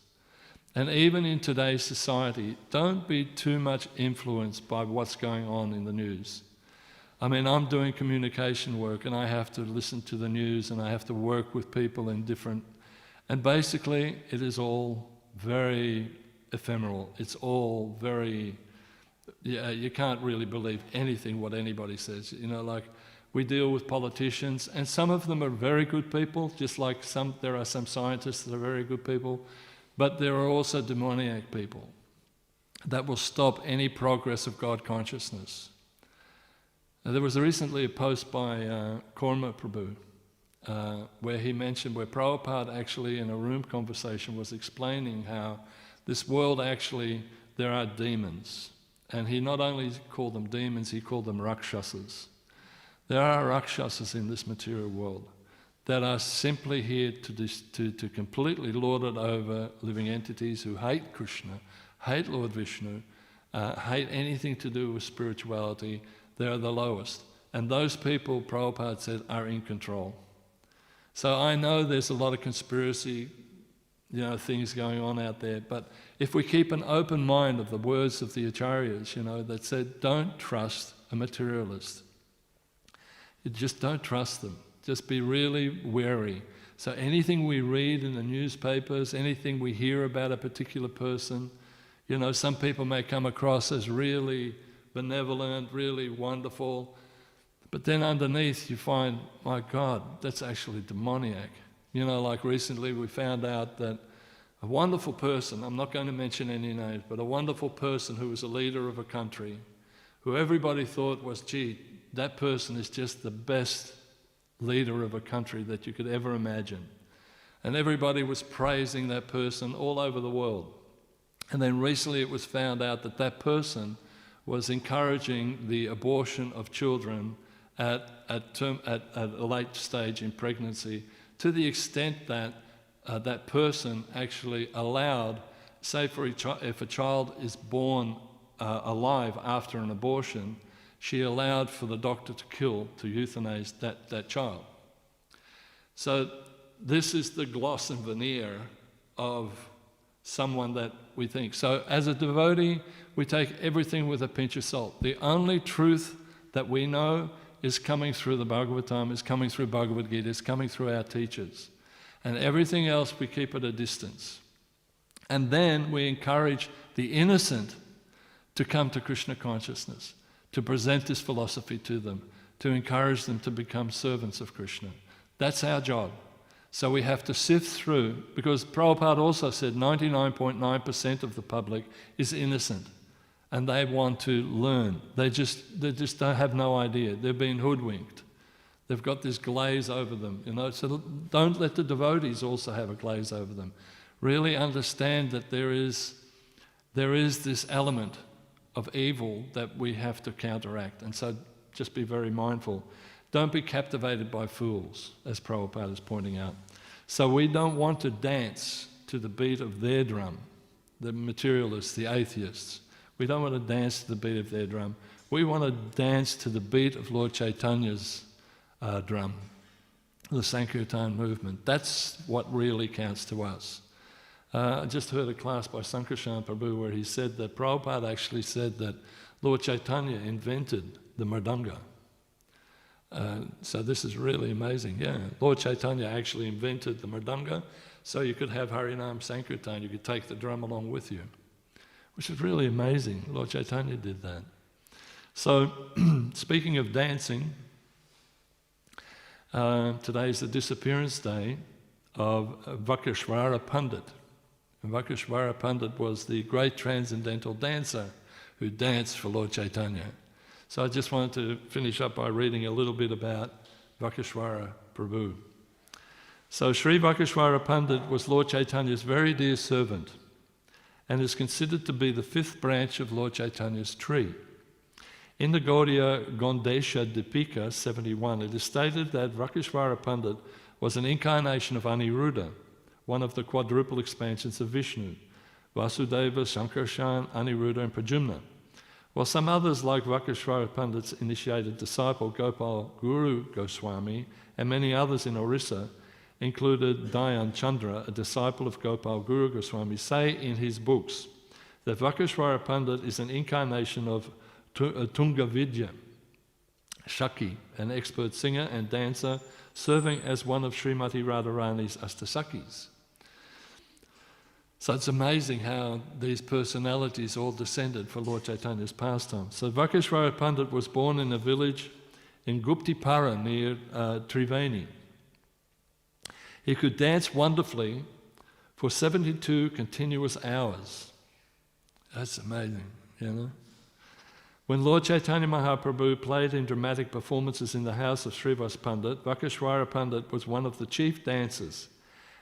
And even in today's society, don't be too much influenced by what's going on in the news. I mean, I'm doing communication work and I have to listen to the news and I have to work with people in different... And basically, it is all very ephemeral. It's all very... you can't really believe anything what anybody says. Like we deal with politicians and some of them are very good people, just like there are some scientists that are very good people, but there are also demoniac people that will stop any progress of God consciousness. There was recently a post by Korma Prabhu where he mentioned, where Prabhupada actually in a room conversation was explaining how this world actually, there are demons. And he not only called them demons, he called them rakshasas. There are rakshasas in this material world that are simply here to completely lord it over living entities who hate Krishna, hate Lord Vishnu, hate anything to do with spirituality. They're the lowest. And those people, Prabhupada said, are in control. So I know there's a lot of conspiracy things going on out there, but if we keep an open mind of the words of the Acharyas, that said, don't trust a materialist. You just don't trust them. Just be really wary. So anything we read in the newspapers, anything we hear about a particular person, some people may come across as really benevolent, really wonderful, but then underneath you find, my God, that's actually demoniac. Like recently we found out that A wonderful person, I'm not going to mention any names, but a wonderful person who was a leader of a country, who everybody thought was, gee, that person is just the best leader of a country that you could ever imagine. And everybody was praising that person all over the world. And then recently it was found out that that person was encouraging the abortion of children at a late stage in pregnancy, to the extent that that person actually allowed, say if a child is born alive after an abortion, she allowed for the doctor to euthanize that child. So this is the gloss and veneer of someone that we think. So as a devotee, we take everything with a pinch of salt. The only truth that we know is coming through the Bhagavatam, is coming through Bhagavad Gita, is coming through our teachers. And everything else we keep at a distance. And then we encourage the innocent to come to Krishna consciousness, to present this philosophy to them, to encourage them to become servants of Krishna. That's our job. So we have to sift through, because Prabhupada also said 99.9% of the public is innocent and they want to learn. They just don't have no idea. They've been hoodwinked. They've got this glaze over them, so don't let the devotees also have a glaze over them. Really understand that there is this element of evil that we have to counteract, and so just be very mindful. Don't be captivated by fools, as Prabhupada is pointing out. So we don't want to dance to the beat of their drum, the materialists, the atheists. We don't want to dance to the beat of their drum. We want to dance to the beat of Lord Chaitanya's drum, the Sankirtan movement. That's what really counts to us. I just heard a class by Sankarshan Prabhu where he said that Prabhupada actually said that Lord Chaitanya invented the mridanga. So this is really amazing. Yeah, Lord Chaitanya actually invented the mridanga, so you could have Harinam Sankirtan, you could take the drum along with you, which is really amazing. Lord Chaitanya did that. So, speaking of dancing, today is the disappearance day of Vakashvara Pandit. And Vakashvara Pandit was the great transcendental dancer who danced for Lord Chaitanya. So I just wanted to finish up by reading a little bit about Vakashvara Prabhu. So Sri Vakashvara Pandit was Lord Chaitanya's very dear servant and is considered to be the fifth branch of Lord Chaitanya's tree. In the Gaudiya Gondesha Dipika 71, it is stated that Vakashvara Pandit was an incarnation of Aniruddha, one of the quadruple expansions of Vishnu, Vasudeva, Sankarshan, Aniruddha and Pradyumna. While some others like Vakashvara Pandit's initiated disciple Gopal Guru Goswami and many others in Orissa, included Dayan Chandra, a disciple of Gopal Guru Goswami, say in his books that Vakashvara Pandit is an incarnation of Tungavidya, Shaki, an expert singer and dancer, serving as one of Srimati Radharani's Astasakis. So it's amazing how these personalities all descended for Lord Chaitanya's pastime. So Vakashvara Pandit was born in a village in Guptipara near Triveni. He could dance wonderfully for 72 continuous hours. That's amazing, When Lord Chaitanya Mahaprabhu played in dramatic performances in the house of Srivas Pandit, Vakashvara Pandit was one of the chief dancers,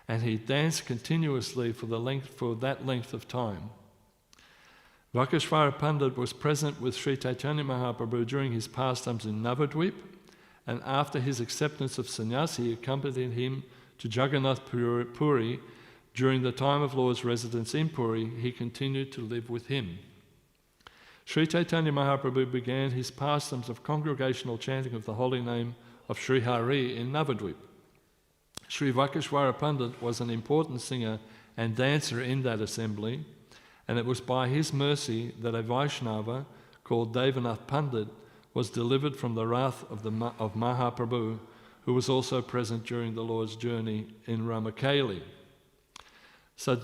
and he danced continuously for that length of time. Vakashvara Pandit was present with Sri Chaitanya Mahaprabhu during his pastimes in Navadvip, and after his acceptance of sannyas, he accompanied him to Jagannath Puri. During the time of Lord's residence in Puri, he continued to live with him. Sri Chaitanya Mahaprabhu began his pastimes of congregational chanting of the holy name of Sri Hare in Navadvip. Sri Vakashvara Pandit was an important singer and dancer in that assembly, and it was by his mercy that a Vaishnava called Devanath Pandit was delivered from the wrath of Mahaprabhu, who was also present during the Lord's journey in Ramakeli. So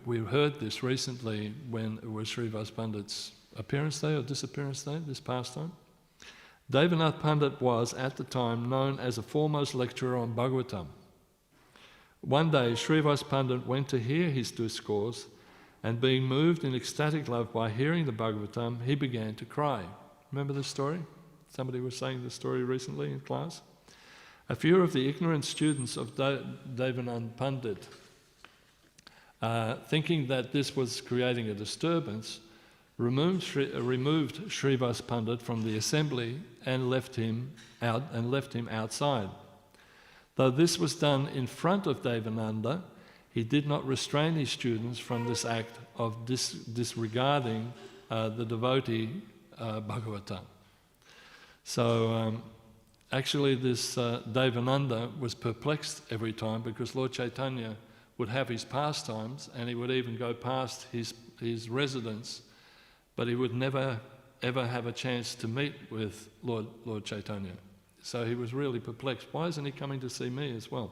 we heard this recently when it was Srivas Pandit's appearance day or disappearance day, this past time. Devanath Pandit was, at the time, known as a foremost lecturer on Bhagavatam. One day, Srivas Pandit went to hear his discourse, and being moved in ecstatic love by hearing the Bhagavatam, he began to cry. Remember this story? Somebody was saying this story recently in class. A few of the ignorant students of Devananda Pandit, thinking that this was creating a disturbance, removed Srivas Pandit from the assembly and left him outside. Though this was done in front of Devananda, he did not restrain his students from this act of disregarding the devotee Bhagavatam. So actually this Devananda was perplexed every time because Lord Chaitanya would have his pastimes and he would even go past his residence, but he would never ever have a chance to meet with Lord Chaitanya. So he was really perplexed. Why isn't he coming to see me as well?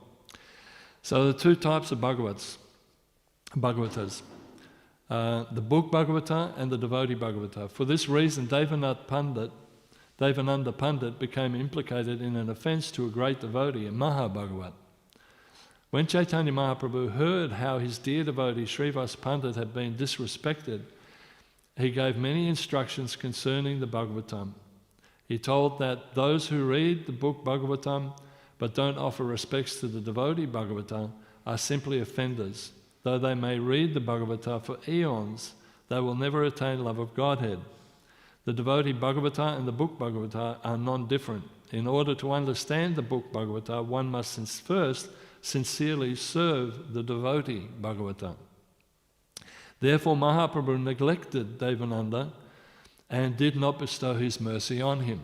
So the two types of Bhagavatas, the book Bhagavata and the devotee Bhagavata. For this reason, Devananda Pandit became implicated in an offence to a great devotee, a Mahabhagavat. When Chaitanya Mahaprabhu heard how his dear devotee Srivas Pandit had been disrespected, he gave many instructions concerning the Bhagavatam. He told that those who read the book Bhagavatam but don't offer respects to the devotee Bhagavata are simply offenders. Though they may read the Bhagavata for eons, they will never attain love of Godhead. The devotee Bhagavata and the book Bhagavata are non-different. In order to understand the book Bhagavata, one must first sincerely serve the devotee Bhagavata. Therefore Mahaprabhu neglected Devananda and did not bestow his mercy on him.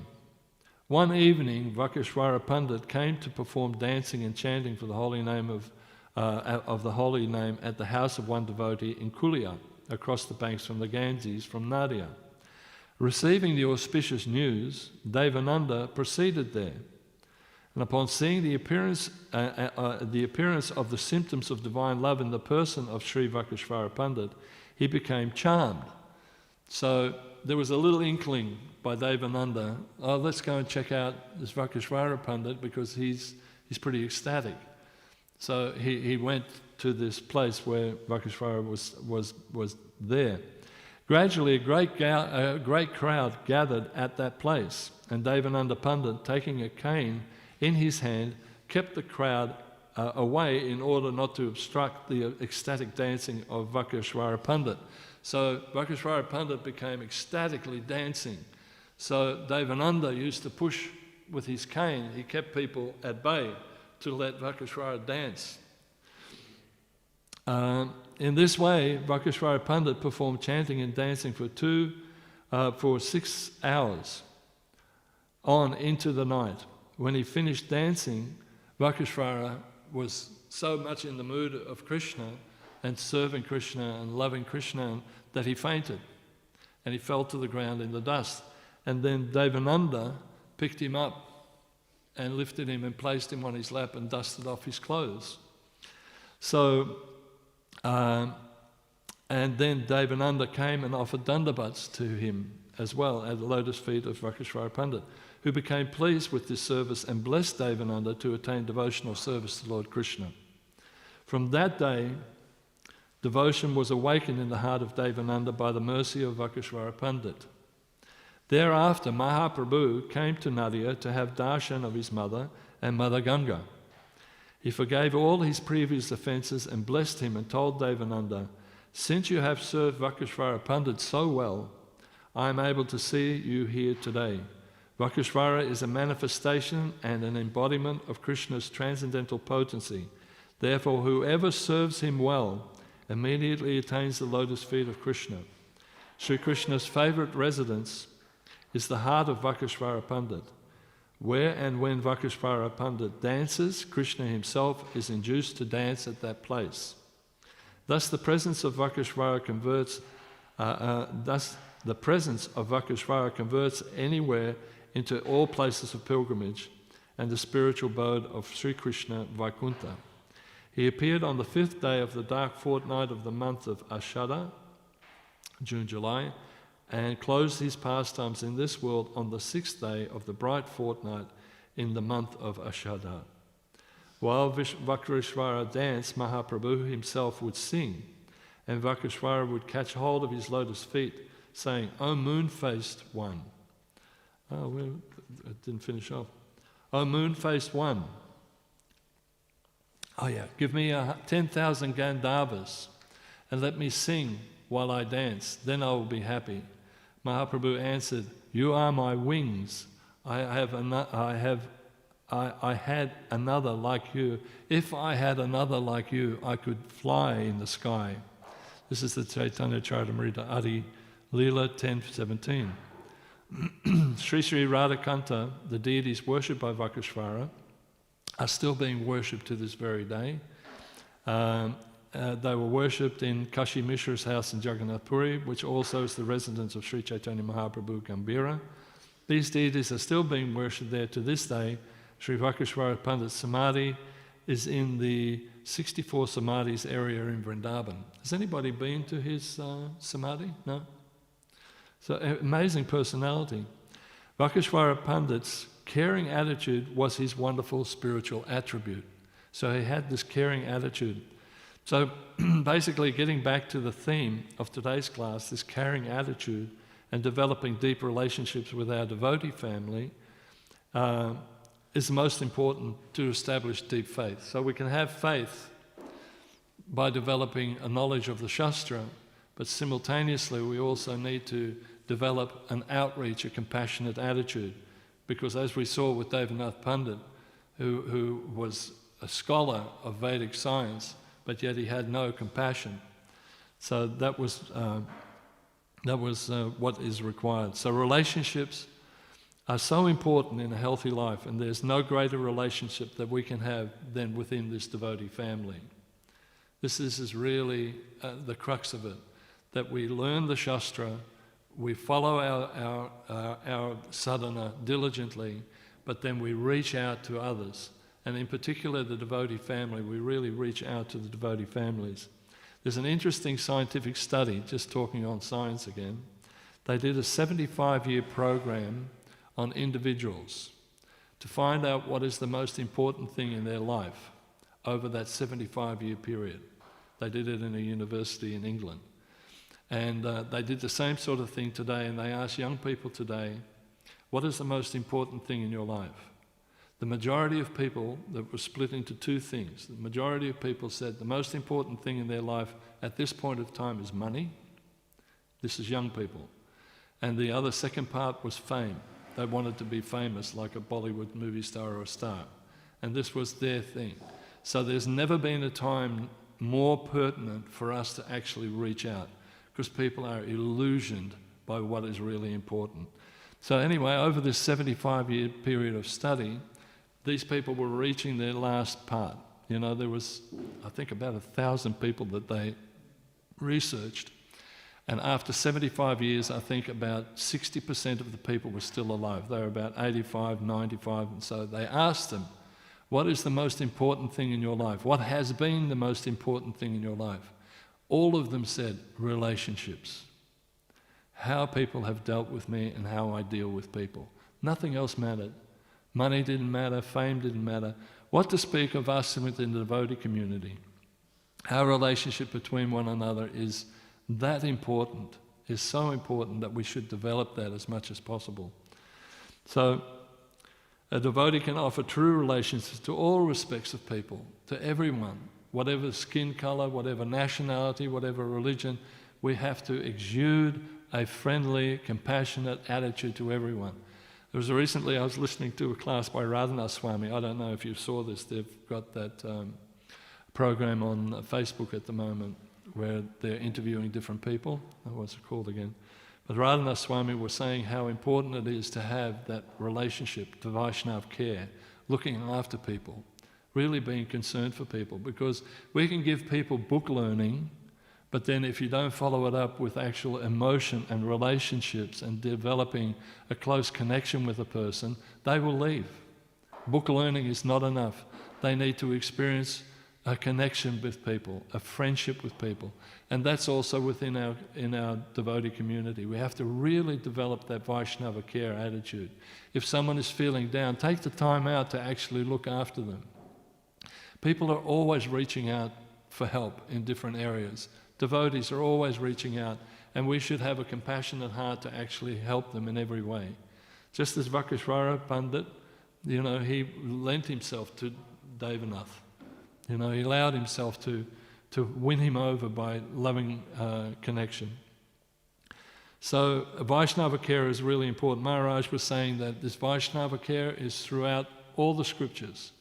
One evening, Vakeshwara Pandit came to perform dancing and chanting for the holy name of the holy name at the house of one devotee in Kulia, across the banks from the Ganges, from Nadia. Receiving the auspicious news, Devananda proceeded there, and upon seeing the appearance of the symptoms of divine love in the person of Sri Vakeshwara Pandit, he became charmed. So there was a little inkling by Devananda, oh, let's go and check out this Vakeshwara Pandit because he's pretty ecstatic. So he went to this place where Vakeshwara was there. Gradually, a great crowd gathered at that place, and Devananda Pandit, taking a cane in his hand, kept the crowd away in order not to obstruct the ecstatic dancing of Vakeshwara Pandit. So Vakeshwara Pandit became ecstatically dancing. So Devananda used to push with his cane. He kept people at bay to let Vakeshwara dance. In this way, Vakeshwara Pandit performed chanting and dancing for 6 hours on into the night. When he finished dancing, Vakeshwara was so much in the mood of Krishna and serving Krishna and loving Krishna that he fainted and he fell to the ground in the dust. And then Devananda picked him up and lifted him and placed him on his lap and dusted off his clothes. So, and then Devananda came and offered dandavats to him as well at the lotus feet of Vakeshwara Pandit, who became pleased with this service and blessed Devananda to attain devotional service to Lord Krishna. From that day, devotion was awakened in the heart of Devananda by the mercy of Vakeshwara Pandit. Thereafter, Mahaprabhu came to Nadia to have darshan of his mother and Mother Ganga. He forgave all his previous offences and blessed him and told Devananda, "Since you have served Vakeshwara Pandit so well, I am able to see you here today. Vakeshwara is a manifestation and an embodiment of Krishna's transcendental potency. Therefore, whoever serves him well immediately attains the lotus feet of Krishna. Sri Krishna's favourite residence is the heart of Vakeshwara Pandit. Where and when Vakeshwara Pandit dances, Krishna himself is induced to dance at that place. Thus the presence of Vakeshwara converts anywhere into all places of pilgrimage and the spiritual abode of Sri Krishna Vaikuntha. He appeared on the 5th day of the dark fortnight of the month of Ashada, June, July, and closed his pastimes in this world on the 6th day of the bright fortnight in the month of Ashada. While Vakhreshvara danced, Mahaprabhu himself would sing, and Vakhreshvara would catch hold of his lotus feet, saying, "O moon-faced one." Oh, well, it didn't finish off. "O moon-faced one." Oh yeah, "Give me 10,000 Gandharvas and let me sing while I dance, then I will be happy." Mahaprabhu answered, "You are my wings. I had another like you. If I had another like you, I could fly in the sky." This is the Chaitanya Charitamrita Adi Leela 10:17. Sri Sri Radhakanta, the deities worshipped by Vakhreshvara, are still being worshipped to this very day. They were worshipped in Kashi Mishra's house in Jagannath Puri, which also is the residence of Sri Chaitanya Mahaprabhu Gambhira. These deities are still being worshipped there to this day. Sri Vakhreshvara Pandit's Samadhi is in the 64 Samadhis area in Vrindavan. Has anybody been to his Samadhi? No? So, amazing personality. Vakhreshvara Pandit's caring attitude was his wonderful spiritual attribute. So he had this caring attitude. So basically, getting back to the theme of today's class, this caring attitude and developing deep relationships with our devotee family is the most important to establish deep faith. So we can have faith by developing a knowledge of the Shastra, but simultaneously we also need to develop an outreach, a compassionate attitude. Because as we saw with Devanath Pandit, who was a scholar of Vedic science, but yet he had no compassion. So that was what is required. So relationships are so important in a healthy life, and there's no greater relationship that we can have than within this devotee family. This is really the crux of it, that we learn the Shastra, we follow our sadhana diligently, but then we reach out to others. And in particular, the devotee family, we really reach out to the devotee families. There's an interesting scientific study, just talking on science again. They did a 75-year program on individuals to find out what is the most important thing in their life over that 75-year period. They did it in a university in England. And they did the same sort of thing today, and they asked young people today, what is the most important thing in your life? The majority of people, that were split into two things. The majority of people said the most important thing in their life at this point of time is money. This is young people. And the other second part was fame. They wanted to be famous like a Bollywood movie star or a star. And this was their thing. So there's never been a time more pertinent for us to actually reach out, because people are illusioned by what is really important. So anyway, over this 75-year period of study, these people were reaching their last part. You know, there was, I think, about 1,000 people that they researched. And after 75 years, I think about 60% of the people were still alive. They were about 85, 95, and so they asked them, what is the most important thing in your life? What has been the most important thing in your life? All of them said, relationships. How people have dealt with me and how I deal with people. Nothing else mattered. Money didn't matter, fame didn't matter. What to speak of us within the devotee community? Our relationship between one another is that important, is so important that we should develop that as much as possible. So a devotee can offer true relationships to all respects of people, to everyone, whatever skin color, whatever nationality, whatever religion. We have to exude a friendly, compassionate attitude to everyone. There was recently, I was listening to a class by Radhanath Swami. I don't know if you saw this. They've got that program on Facebook at the moment where they're interviewing different people. What's it called again? But Radhanath Swami was saying how important it is to have that relationship, to Vaishnava care, looking after people, really being concerned for people, because we can give people book learning, but then if you don't follow it up with actual emotion and relationships and developing a close connection with a person, they will leave. Book learning is not enough. They need to experience a connection with people, a friendship with people. And that's also within our devotee community. We have to really develop that Vaishnava care attitude. If someone is feeling down, take the time out to actually look after them. People are always reaching out for help in different areas. Devotees are always reaching out, and we should have a compassionate heart to actually help them in every way. Just as Bhakta Pandit, he lent himself to Devanath. He allowed himself to win him over by loving connection. So Vaishnava care is really important. Maharaj was saying that this Vaishnava care is throughout all the scriptures.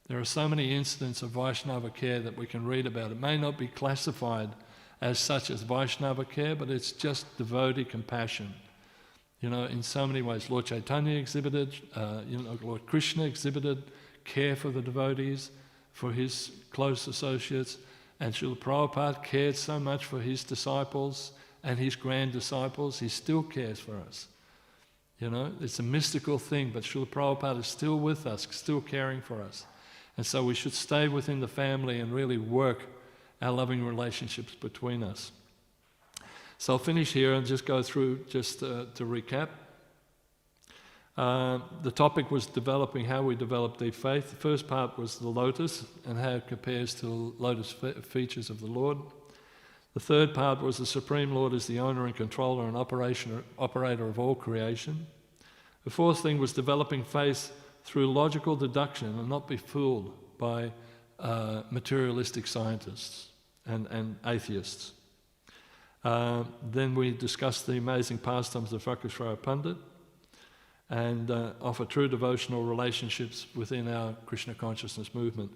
There are so many incidents of Vaishnava care that we can read about. It may not be classified as such as Vaishnava care, but it's just devotee compassion. In so many ways. Lord Chaitanya exhibited, Lord Krishna exhibited care for the devotees, for his close associates, and Srila Prabhupada cared so much for his disciples and his grand disciples. He still cares for us. It's a mystical thing, but Srila Prabhupada is still with us, still caring for us. And so we should stay within the family and really work our loving relationships between us. So I'll finish here and just go through, just to recap. The topic was developing how we develop deep faith. The first part was the lotus and how it compares to the lotus features of the Lord. The third part was the Supreme Lord is the owner and controller and operator of all creation. The fourth thing was developing faith through logical deduction and not be fooled by materialistic scientists and atheists. Then we discussed the amazing pastimes of Bhakta Pandit and offer true devotional relationships within our Krishna consciousness movement.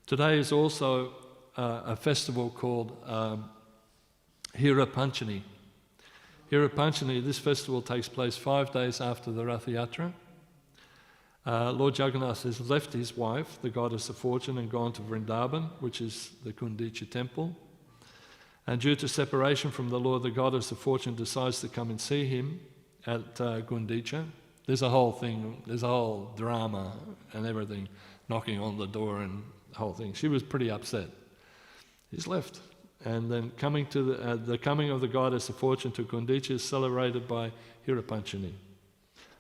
Today is also a festival called Hare Panchami. Hare Panchami, this festival takes place 5 days after the Rath Yatra. Lord Jagannath has left his wife, the goddess of fortune, and gone to Vrindavan, which is the Gundicha temple. And due to separation from the Lord, the goddess of fortune decides to come and see him at Gundicha. There's a whole thing, there's a whole drama and everything, knocking on the door and the whole thing. She was pretty upset. He's left. And then coming to the coming of the goddess of fortune to Gundicha is celebrated by Hare Panchami.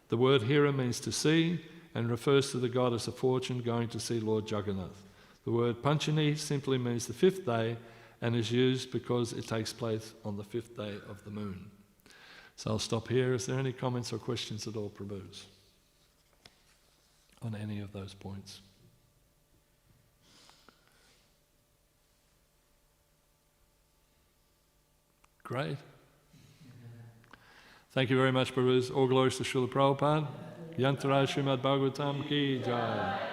The word Hare means to see and refers to the goddess of fortune going to see Lord Jagannath. The word Panchami simply means the 5th day and is used because it takes place on the 5th day of the moon. So I'll stop here. Is there any comments or questions at all, Prabhus, on any of those points? Great. Thank you very much, Prabhus. All glories to Srila Prabhupada. Yantara Śrīmad Bhāgavatam ki jai.